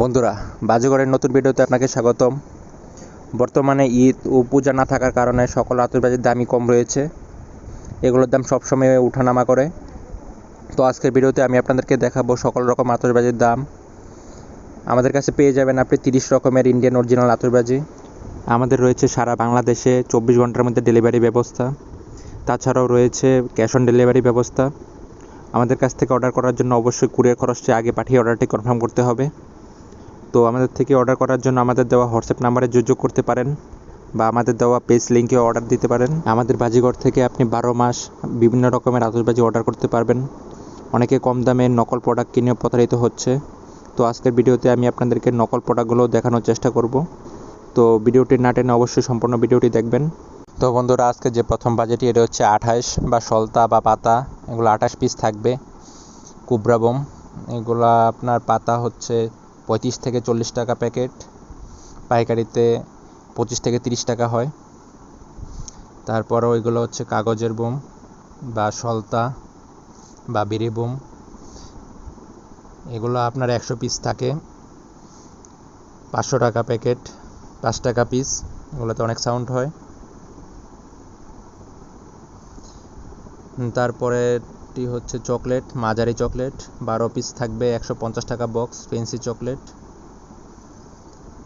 বন্ধুরা, বাজিগরের নতুন ভিডিওতে আপনাকে স্বাগতম। বর্তমানে ঈদ ও পূজা না থাকার কারণে সকল আতশবাজির দামই কম রয়েছে। এগুলোর দাম সবসময় ওঠানামা করে। তো আজকের ভিডিওতে আমি আপনাদেরকে দেখাবো সকল রকম আতশবাজির দাম। আমাদের কাছে পেয়ে যাবেন আপনি 30 রকমের ইন্ডিয়ান অরিজিনাল আতশবাজি। আমাদের রয়েছে সারা বাংলাদেশে 24 ঘন্টার মধ্যে ডেলিভারি ব্যবস্থা। তাছাড়াও রয়েছে ক্যাশ অন ডেলিভারি ব্যবস্থা। আমাদের কাছ থেকে অর্ডার করার জন্য অবশ্যই কুরিয়ার খরচটি আগে পাঠিয়ে অর্ডারটি কনফার্ম করতে হবে। তো আমাদের থেকে অর্ডার করার জন্য আমাদের দেওয়া হোয়াটসঅ্যাপ নাম্বারে যোগাযোগ করতে পারেন বা আমাদের দেওয়া পেজ লিঙ্কে অর্ডার দিতে পারেন। আমাদের বাজিঘর থেকে আপনি 12 মাস বিভিন্ন রকমের আতশবাজি অর্ডার করতে পারবেন। অনেকে কম দামে নকল প্রোডাক্ট কিনে প্রতারিত হচ্ছে। তো আজকের ভিডিওতে আমি আপনাদেরকে নকল প্রোডাক্টগুলো দেখানোর চেষ্টা করব। তো ভিডিওটি না টেনে অবশ্যই সম্পূর্ণ ভিডিওটি দেখবেন। তো বন্ধুরা, আজকে যে প্রথম বাজিটি এটা হচ্ছে 28 বা সলতা বা পাতা। এগুলো 28 পিস থাকবে। কুবরা বোম এগুলা আপনার পাতা হচ্ছে 35 থেকে 40 টাকা প্যাকেট, পাইকারিতে 25 থেকে 30 টাকা হয়। তারপরও এগুলো হচ্ছে কাগজের বোম বা সলতা বা বিড়ি বোম। এগুলো আপনার 100 পিস থাকে, 500 টাকা প্যাকেট, 5 টাকা পিস। এগুলোতে অনেক সাউন্ড হয়। তারপরেটি হচ্ছে চকলেট, মাঝারি চকলেট, 12 পিস থাকবে, 150 টাকা বক্স, ফেন্সি চকলেট।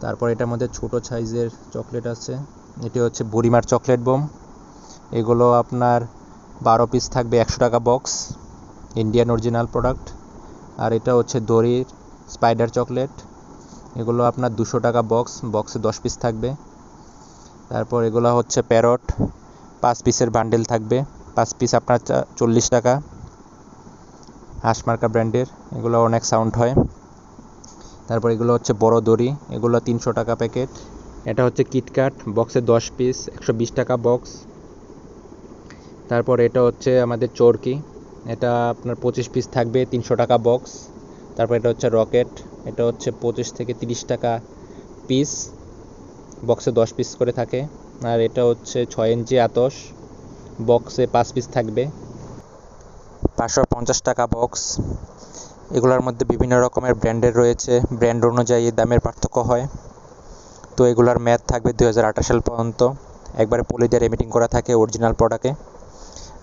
তারপর এটার মধ্যে ছোট সাইজের চকলেট আছে। এটি হচ্ছে বুড়িমার চকলেট বোম। এগুলো আপনার 12 পিস থাকবে, 100 টাকা বক্স, ইন্ডিয়ান অরিজিনাল প্রোডাক্ট। আর এটা হচ্ছে দড়ির স্পাইডার চকলেট। এগুলো আপনার 200 টাকা বক্স, বক্সে 10 পিস থাকবে। তারপর এগুলো হচ্ছে প্যারট, 5 পিসের বান্ডেল থাকবে, 5 পিস আপনার 40 টাকা, হাঁসমার্কা ব্র্যান্ডের। এগুলো অনেক সাউন্ড হয়। তারপর এগুলো হচ্ছে বড় দড়ি, এগুলো 300 টাকা প্যাকেট। এটা হচ্ছে কিটক্যাট, বক্সে 10 পিস, 120 টাকা বক্স। তারপর এটা হচ্ছে আমাদের চরকি, এটা আপনার 25 পিস থাকবে, 300 টাকা বক্স। তারপর এটা হচ্ছে রকেট, এটা হচ্ছে 25 থেকে 30 টাকা পিস, বক্সে 10 পিস করে থাকে। আর এটা হচ্ছে 6 ইঞ্চি আতশ, বক্সে 5 পিস থাকবে, 550 টাকা বক্স। এগুলোর মধ্যে বিভিন্ন রকমের ব্র্যান্ডের রয়েছে, ব্র্যান্ড অনুযায়ী দামের পার্থক্য হয়। তো এগুলোর মেয়াদ থাকবে 2028 সাল পর্যন্ত। একবারে পলি দিয়ে রেমিটিং করা থাকে অরিজিনাল প্রোডাক্টে।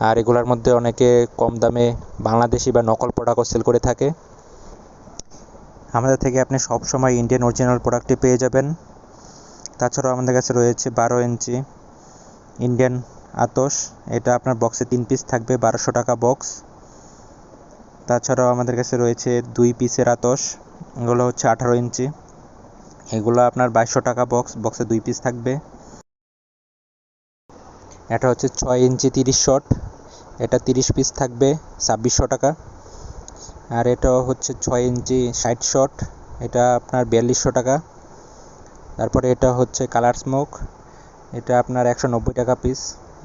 আর এগুলোর মধ্যে অনেকে কম দামে বাংলাদেশি বা নকল প্রোডাক্টও সেল করে থাকে। আমাদের থেকে আপনি সবসময় ইন্ডিয়ান অরিজিনাল প্রোডাক্টটি পেয়ে যাবেন। তাছাড়াও আমাদের কাছে রয়েছে 12 ইঞ্চি ইন্ডিয়ান আতশ, এটা আপনার বক্সে 3 পিস থাকবে, 1200 টাকা বক্স। তাছাড়াও আমাদের কাছে রয়েছে 2 পিসের আতশ, এগুলো হচ্ছে 18 ইঞ্চি, এগুলো আপনার 2200 টাকা বক্স, বক্সে 2 পিস থাকবে। এটা হচ্ছে 6 ইঞ্চি 30 শট, এটা 30 পিস থাকবে, 2600 টাকা। আর এটাও হচ্ছে 6 ইঞ্চি 60 শট, এটা আপনার 4200 টাকা। তারপরে এটা হচ্ছে কালার স্মোক, এটা আপনার 190 টাকা পিস।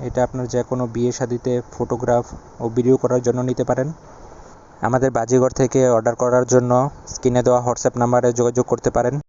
এটা আপনার যে কোনো বিয়ে শাদিতে ফটোগ্রাফ ও ভিডিও করার জন্য নিতে পারেন। আমাদের বাজিঘর থেকে অর্ডার করার জন্য স্ক্রিনে দেওয়া হোয়াটসঅ্যাপ নাম্বারে যোগাযোগ করতে পারেন।